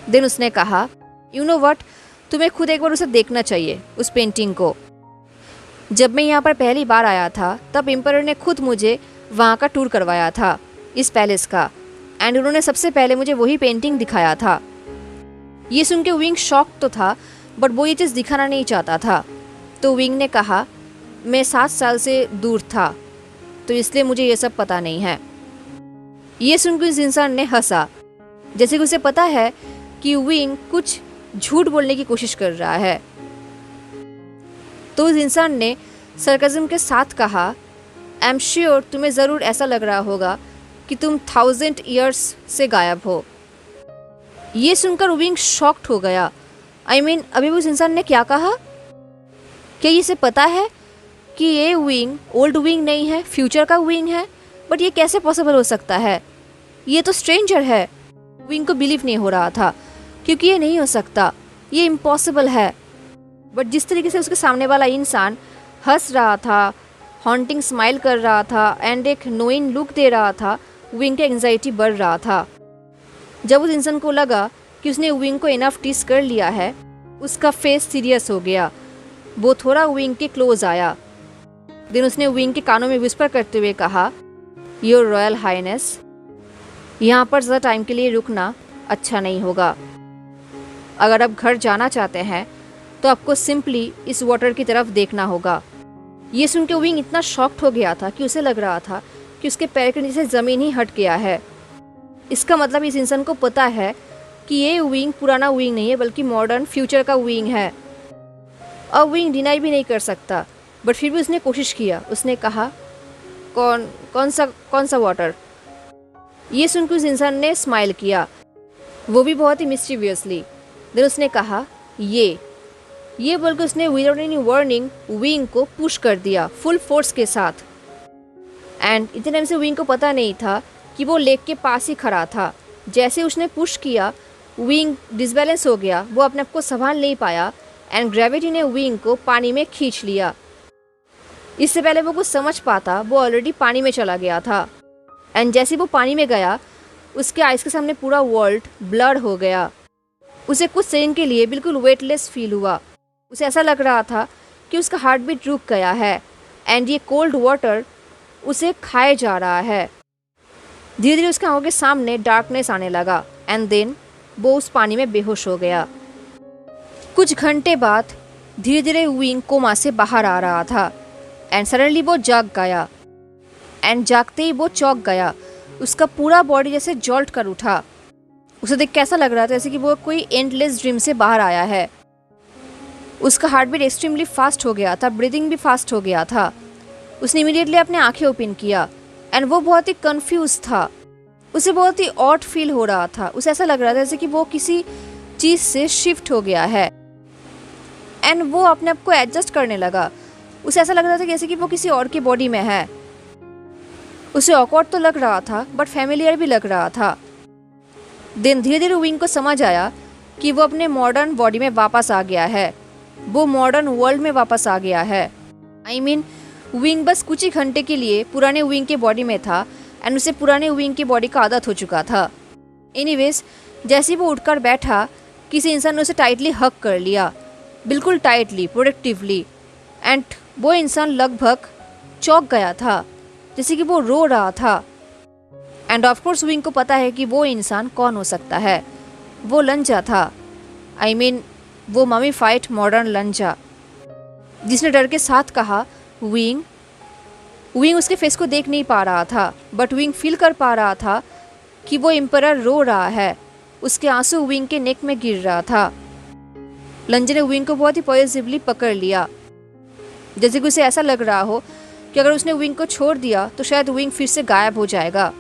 देन उसने कहा, यू नो व्हाट, तुम्हें खुद एक बार उसे देखना चाहिए, उस पेंटिंग को। जब मैं यहाँ पर पहली बार आया था तब एम्परर ने खुद मुझे वहाँ का टूर करवाया था, इस पैलेस का, एंड उन्होंने सबसे पहले मुझे वही पेंटिंग दिखाया था। ये सुन के विंग शॉक तो था, बट वो ये चीज़ दिखाना नहीं चाहता था। तो विंग ने कहा, मैं 7 साल से दूर था, तो इसलिए मुझे ये सब पता नहीं है। ये सुनकर इस इंसान ने हंसा, जैसे कि उसे पता है कि विंग कुछ झूठ बोलने की कोशिश कर रहा है। तो उस इंसान ने सरकाज़म के साथ कहा, आई एम श्योर तुम्हें ज़रूर ऐसा लग रहा होगा कि तुम 1000 ईयर्स से गायब हो। ये सुनकर विंग शॉक्ड हो गया। अभी उस इंसान ने क्या कहा? क्या इसे पता है कि ये विंग ओल्ड विंग नहीं है, फ्यूचर का विंग है? बट ये कैसे पॉसिबल हो सकता है? ये तो स्ट्रेंजर है। विंग को बिलीव नहीं हो रहा था, क्योंकि ये नहीं हो सकता, ये इम्पॉसिबल है। बट जिस तरीके से उसके सामने वाला इंसान हंस रहा था, हॉन्टिंग स्माइल कर रहा था एंड एक नोइंग लुक दे रहा था, विंग की एंजाइटी बढ़ रहा था। जब उस इंसान को लगा कि उसने विंग को इनफ टीस कर लिया है, उसका फेस सीरियस हो गया। वो थोड़ा विंग के क्लोज आया। देन उसने विंग के कानों में विस्पर करते हुए कहा, योर रॉयल हाइनेस, यहाँ पर ज़्यादा टाइम के लिए रुकना अच्छा नहीं होगा। अगर आप घर जाना चाहते हैं तो आपको सिंपली इस वाटर की तरफ देखना होगा। ये सुन के विंग इतना शॉक्ड हो गया था कि उसे लग रहा था कि उसके पैर के नीचे ज़मीन ही हट गया है। इसका मतलब इस इंसान को पता है कि ये विंग पुराना विंग नहीं है, बल्कि मॉडर्न फ्यूचर का विंग है। अब विंग डिनाई भी नहीं कर सकता, बट फिर भी उसने कोशिश किया। उसने कहा, कौन सा वाटर? ये सुनकर उस इंसान ने स्माइल किया, वो भी बहुत ही मिस्टीवियसली। देन उसने कहा, ये बोलकर उसने विदाउट एनी वार्निंग विंग को पुश कर दिया फुल फोर्स के साथ। एंड इतने टाइम से विंग को पता नहीं था कि वो लेक के पास ही खड़ा था। जैसे उसने पुश किया, विंग डिसबैलेंस हो गया, वो अपने आप को संभाल नहीं पाया एंड ग्रेविटी ने विंग को पानी में खींच लिया। इससे पहले वो कुछ समझ पाता, वो ऑलरेडी पानी में चला गया था। एंड जैसे वो पानी में गया, उसके आइज़ के सामने पूरा वर्ल्ड ब्लर हो गया। उसे कुछ सेकंड के लिए बिल्कुल वेटलेस फील हुआ। उसे ऐसा लग रहा था कि उसका हार्ट बीट रुक गया है एंड ये कोल्ड वाटर उसे खाए जा रहा है। धीरे धीरे उसके आंखों के सामने डार्कनेस आने लगा एंड देन वो उस पानी में बेहोश हो गया। कुछ घंटे बाद धीरे धीरे विंग कोमा से बाहर आ रहा था एंड सडनली वो जाग गया। एंड जागते ही वो चौंक गया। उसका पूरा बॉडी जैसे जॉल्ट कर उठा। उसे देख कैसा लग रहा था जैसे कि वो कोई एंडलेस ड्रीम से बाहर आया है। उसका हार्ट बीट एक्सट्रीमली फास्ट हो गया था, ब्रीदिंग भी फास्ट हो गया था। उसने इमीडिएटली अपने आंखें ओपन किया एंड वो बहुत ही कंफ्यूज था। उसे बहुत ही ऑड फील हो रहा था। उसे ऐसा लग रहा था जैसे कि वो किसी चीज़ से शिफ्ट हो गया है एंड वो अपने आप को एडजस्ट करने लगा। उसे ऐसा लग रहा था जैसे कि वो किसी और की बॉडी में है। उसे ऑकवर्ड तो लग रहा था, बट फैमिलियर भी लग रहा था। देन धीरे धीरे विंग को समझ आया कि वो अपने मॉडर्न बॉडी में वापस आ गया है, वो मॉडर्न वर्ल्ड में वापस आ गया है। विंग बस कुछ ही घंटे के लिए पुराने विंग के बॉडी में था एंड उसे पुराने विंग की बॉडी का आदत हो चुका था। एनीवेज, जैसे ही वो उठकर बैठा, किसी इंसान ने उसे टाइटली हग कर लिया, बिल्कुल टाइटली, प्रोडक्टिवली। एंड वो इंसान लगभग चौंक गया था, जैसे कि वो रो रहा था। एंड ऑफकोर्स विंग को पता है कि वो इंसान कौन हो सकता है। वो लंजा था, वो ममीफाइड मॉडर्न लंजा, जिसने डर के साथ कहा, विंग। उसके फेस को देख नहीं पा रहा था, बट विंग फील कर पा रहा था कि वो एम्परर रो रहा है। उसके आंसू विंग के नेक में गिर रहा था। लंजे ने विंग को बहुत ही पॉजिटिवली पकड़ लिया, जैसे कि उसे ऐसा लग रहा हो कि अगर उसने विंग को छोड़ दिया तो शायद विंग फिर से गायब हो जाएगा।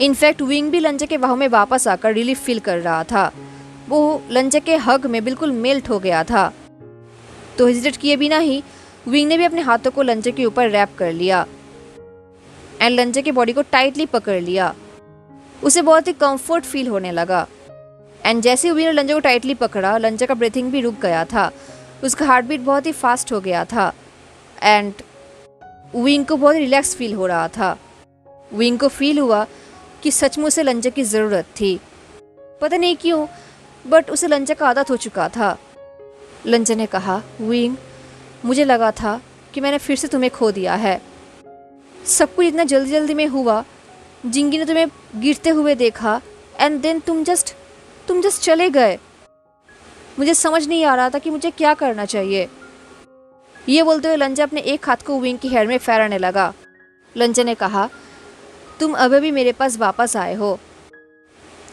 इनफैक्ट विंग भी लंजे के बाहों में वापस आकर रिलीफ फील कर रहा था। वो लंजे के हग में बिल्कुल मेल्ट हो गया था। तो हेजिटेट किए बिना ही विंग ने भी अपने हाथों को लंजे के ऊपर रैप कर लिया। एंड लंजा की बॉडी को टाइटली पकड़ लिया। उसे बहुत ही कंफर्ट फील होने लगा। एंड जैसे ही विंग ने लंजा को टाइटली पकड़ा, लंजा का ब्रीथिंग भी रुक गया था। उसका हार्ट बीट बहुत ही फास्ट हो गया था एंड विंग को बहुत रिलैक्स फील हो रहा था। विंग को फील हुआ कि सचमुच से लंजा की ज़रूरत थी। पता नहीं क्यों, बट उसे लंजा का आदत हो चुका था। लंजा ने कहा, विंग, मुझे लगा था कि मैंने फिर से तुम्हें खो दिया है। सब कुछ इतना जल्दी जल्दी में हुआ। जिंगी ने तुम्हें गिरते हुए देखा एंड देन तुम जस्ट चले गए। मुझे समझ नहीं आ रहा था कि मुझे क्या करना चाहिए। ये बोलते हुए लंजा अपने एक हाथ को विंग की हेयर में फेरने लगा। लंजा ने कहा, तुम अभी भी मेरे पास वापस आए हो।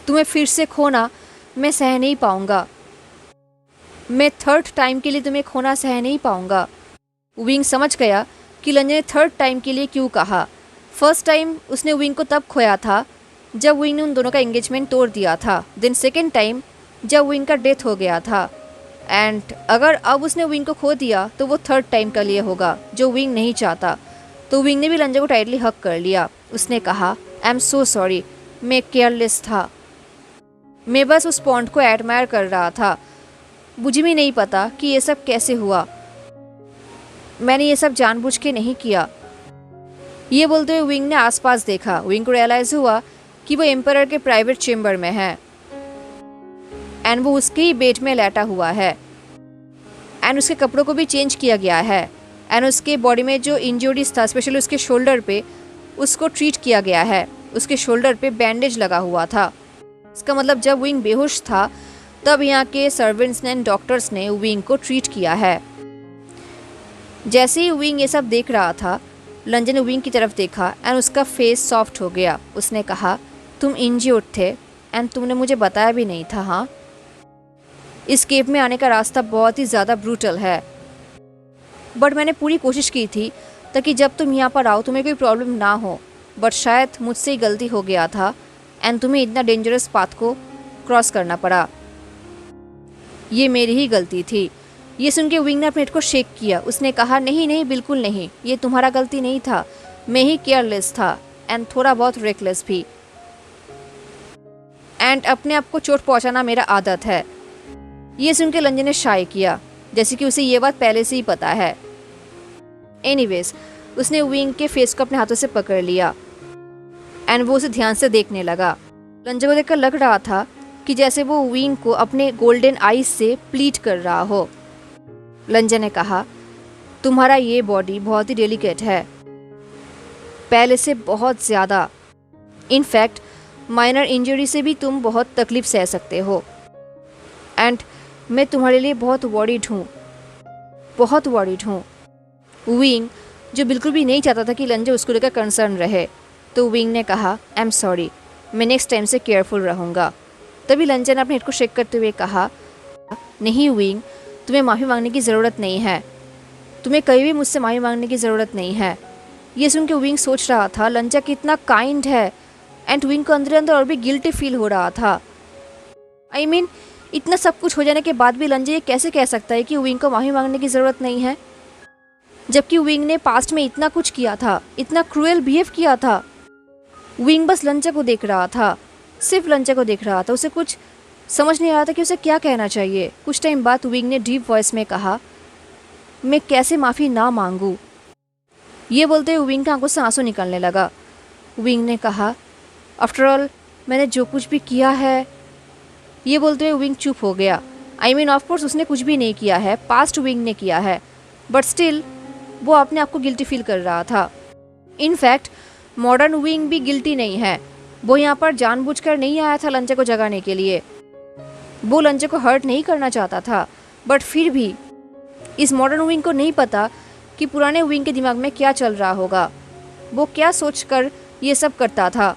तुम्हें फिर से खोना मैं सह नहीं पाऊंगा। मैं थर्ड टाइम के लिए तुम्हें खोना सह नहीं पाऊंगा। विंग समझ गया कि लंजा ने थर्ड टाइम के लिए क्यों कहा। फर्स्ट टाइम उसने विंग को तब खोया था जब विंग ने उन दोनों का एंगेजमेंट तोड़ दिया था। देन सेकेंड टाइम जब विंग का डेथ हो गया था। एंड अगर अब उसने विंग को खो दिया तो वो थर्ड टाइम के लिए होगा, जो विंग नहीं चाहता। तो विंग ने भी लंजा को टाइटली हक कर लिया। उसने कहा, आई एम सो सॉरी, मैं केयरलेस था। मैं बस उस पॉन्ड को एडमायर कर रहा था। मुझे भी नहीं पता कि ये सब कैसे हुआ। मैंने ये सब जानबूझ के नहीं किया। ये बोलते हुए विंग ने आसपास देखा। विंग को रियलाइज़ हुआ कि वो एम्परर के प्राइवेट चेम्बर में है एंड वो उसके ही बेड में लेटा हुआ है एंड उसके कपड़ों को भी चेंज किया गया है एंड उसके बॉडी में जो इंजरीज था, स्पेशली उसके शोल्डर पे, उसको ट्रीट किया गया है। उसके शोल्डर पे बैंडेज लगा हुआ था। इसका मतलब जब विंग बेहोश था तब यहाँ के सर्वेंट्स ने एंड डॉक्टर्स ने विंग को ट्रीट किया है। जैसे ही विंग ये सब देख रहा था, लंजा ने विंग की तरफ देखा एंड उसका फेस सॉफ्ट हो गया। उसने कहा, तुम इंजर्ड थे एंड तुमने मुझे बताया भी नहीं था। हाँ, इस केव में आने का रास्ता बहुत ही ज़्यादा ब्रूटल है, बट मैंने पूरी कोशिश की थी ताकि जब तुम यहाँ पर आओ तुम्हें कोई प्रॉब्लम ना हो। बट शायद मुझसे ही गलती हो गया था एंड तुम्हें इतना डेंजरस पाथ को क्रॉस करना पड़ा। ये मेरी ही गलती थी। ये सुन के विंग ने अपने हेड को शेक किया। उसने कहा, नहीं नहीं, बिल्कुल नहीं, ये तुम्हारा गलती नहीं था। मैं ही केयरलेस था एंड थोड़ा बहुत रेकलेस भी। एंड अपने आप को चोट पहुंचाना मेरा आदत है। ये सुन के लंजा ने शाय किया, जैसे कि उसे ये बात पहले से ही पता है। एनीवेज, उसने विंग के फेस को अपने हाथों से पकड़ लिया एंड वो उसे ध्यान से देखने लगा। लंजा को देखकर लग रहा था कि जैसे वो विंग को अपने गोल्डन आईज से प्लीट कर रहा हो। लंजा ने कहा, तुम्हारा ये बॉडी बहुत ही डेलिकेट है, पहले से बहुत ज़्यादा। इनफैक्ट माइनर इंजरी से भी तुम बहुत तकलीफ सह सकते हो एंड मैं तुम्हारे लिए बहुत वॉरीड हूँ, बहुत वॉरीड हूँ। विंग, जो बिल्कुल भी नहीं चाहता था कि लंजा उसको लेकर कंसर्न रहे, तो विंग ने कहा, आई एम सॉरी, मैं नेक्स्ट टाइम से केयरफुल रहूँगा। तभी लंजा ने अपने हेड को शेक करते हुए कहा, नहीं विंग, तुम्हें माफ़ी मांगने की ज़रूरत नहीं है। तुम्हें कहीं भी मुझसे माफ़ी मांगने की ज़रूरत नहीं है। ये सुन के विंग सोच रहा था लंजा कितना काइंड है एंड विंग को अंदर अंदर और भी गिल्टी फील हो रहा था। आई मीन, इतना सब कुछ हो जाने के बाद भी लंजा ये कैसे कह सकता है कि विंग को माफ़ी मांगने की ज़रूरत नहीं है, जबकि विंग ने पास्ट में इतना कुछ किया था, इतना क्रूएल बिहेव किया था। विंग बस लंजा को देख रहा था, सिर्फ लंजा को देख रहा था। उसे कुछ समझ नहीं आ रहा था कि उसे क्या कहना चाहिए। कुछ टाइम बाद विंग ने डीप वॉइस में कहा, मैं कैसे माफ़ी ना मांगूँ। ये बोलते हुए विंग की आंखों से आंसू निकलने लगा। विंग ने कहा, आफ्टर ऑल मैंने जो कुछ भी किया है। ये बोलते हुए विंग चुप हो गया। आई मीन ऑफ कोर्स उसने कुछ भी नहीं किया है, पास्ट विंग ने किया है, बट स्टिल वो अपने आप को गिल्टी फील कर रहा था। इनफैक्ट मॉडर्न विंग भी गिल्टी नहीं है। वो यहाँ पर जानबूझकर नहीं आया था लंजा को जगाने के लिए। वो लंजा को हर्ट नहीं करना चाहता था, बट फिर भी इस मॉडर्न विंग को नहीं पता कि पुराने विंग के दिमाग में क्या चल रहा होगा, वो क्या सोचकर ये सब करता था।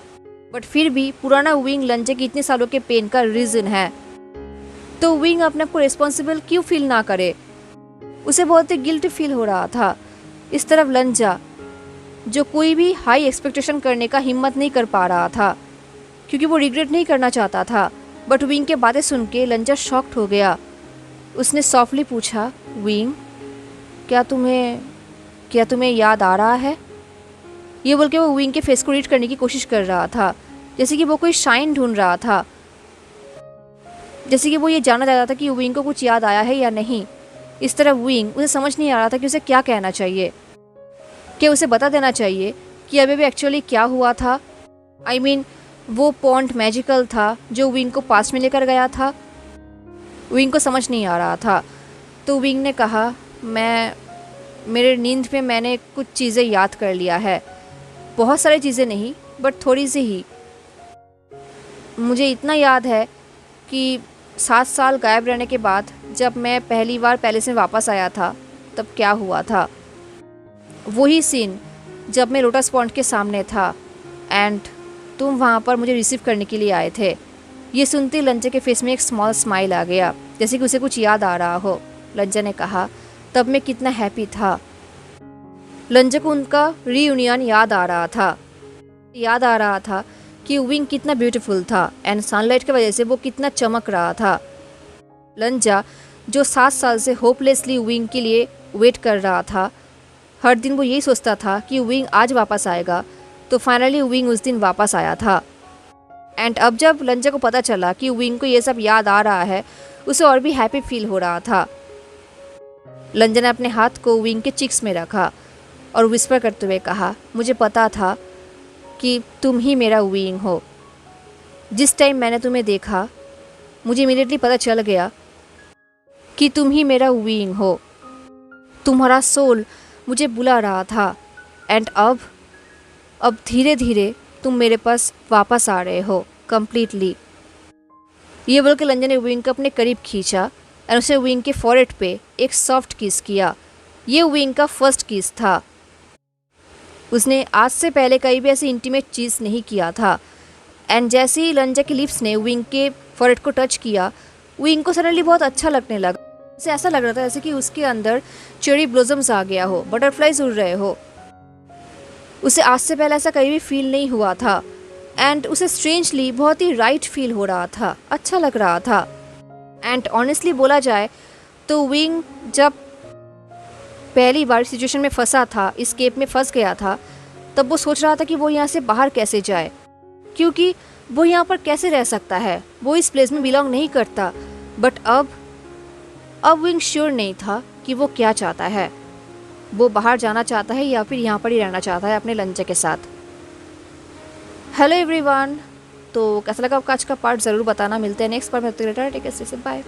बट फिर भी पुराना विंग लंजा के इतने सालों के पेन का रीज़न है, तो विंग अपने आप को रिस्पॉन्सिबल क्यों फील ना करे। उसे बहुत ही गिल्ट फील हो रहा था। इस तरफ लंजा, जो कोई भी हाई एक्सपेक्टेशन करने का हिम्मत नहीं कर पा रहा था, क्योंकि वो रिग्रेट नहीं करना चाहता था। बट विंग के बातें सुन के लंजा शॉक्ड हो गया। उसने सॉफ्टली पूछा, विंग, क्या तुम्हें याद आ रहा है? ये बोल के वो विंग के फेस को रीड करने की कोशिश कर रहा था, जैसे कि वो कोई शाइन ढूंढ रहा था, जैसे कि वो ये जानना चाहता था कि विंग को कुछ याद आया है या नहीं। इस तरह विंग, उसे समझ नहीं आ रहा था कि उसे क्या कहना चाहिए, कि उसे बता देना चाहिए कि अभी भी एक्चुअली क्या हुआ था। आई मीन वो पॉन्ड मैजिकल था जो विंग को पास में लेकर गया था। विंग को समझ नहीं आ रहा था, तो विंग ने कहा, मेरे नींद में मैंने कुछ चीज़ें याद कर लिया है, बहुत सारी चीज़ें नहीं बट थोड़ी सी ही। मुझे इतना याद है कि 7 साल गायब रहने के बाद जब मैं पहली बार पैलेस में वापस आया था तब क्या हुआ था, वही सीन जब मैं लोटस पॉन्ड के सामने था एंड तुम वहाँ पर मुझे रिसीव करने के लिए आए थे। ये सुनते लंजा के फेस में एक स्मॉल स्माइल आ गया, जैसे कि उसे कुछ याद आ रहा हो। लंजा ने कहा, तब मैं कितना हैप्पी था। लंजा को उनका रीयूनियन याद आ रहा था कि विंग कितना ब्यूटीफुल था एंड सनलाइट की वजह से वो कितना चमक रहा था। लंजा जो 7 साल से होपलेसली विंग के लिए वेट कर रहा था, हर दिन वो यही सोचता था कि विंग आज वापस आएगा, तो फाइनली विंग उस दिन वापस आया था। एंड अब जब लंजा को पता चला कि विंग को ये सब याद आ रहा है, उसे और भी हैप्पी फील हो रहा था। लंजा ने अपने हाथ को विंग के चिक्स में रखा और विस्पर करते हुए कहा, मुझे पता था कि तुम ही मेरा विंग हो। जिस टाइम मैंने तुम्हें देखा मुझे इमीडिएटली पता चल गया कि तुम ही मेरा विंग हो। तुम्हारा सोल मुझे बुला रहा था एंड अब धीरे धीरे तुम मेरे पास वापस आ रहे हो कम्प्लीटली। ये बोल के लंजा ने विंग को अपने करीब खींचा और उसे विंग के फॉरहेड पे एक सॉफ्ट किस किया। ये विंग का फर्स्ट किस था। उसने आज से पहले कहीं भी ऐसी इंटीमेट चीज़ नहीं किया था। एंड जैसे ही लंजा के लिप्स ने विंग के फॉरहेड को टच किया, विंग को सडनली बहुत अच्छा लगने लगा। उसे ऐसा लग रहा था जैसे कि उसके अंदर चेरी ब्लॉसम्स आ गया हो, बटरफ्लाइज उड़ रहे हो। उसे आज से पहले ऐसा कहीं भी फील नहीं हुआ था एंड उसे स्ट्रेंजली बहुत ही राइट फील हो रहा था, अच्छा लग रहा था। एंड ऑनेस्टली बोला जाए तो विंग जब पहली बार सिचुएशन में फंसा था, इस्केप में फंस गया था, तब वो सोच रहा था कि वो यहाँ से बाहर कैसे जाए, क्योंकि वो यहाँ पर कैसे रह सकता है, वो इस प्लेस में बिलोंग नहीं करता। बट अब विंग श्योर नहीं था कि वो क्या चाहता है, वो बाहर जाना चाहता है या फिर यहाँ पर ही रहना चाहता है अपने लंजा के साथ। हेलो एवरीवन, तो कैसा लगा आपका आज का पार्ट ज़रूर बताना। मिलते हैं नेक्स्ट पार्ट में, टेक केयर, बाय।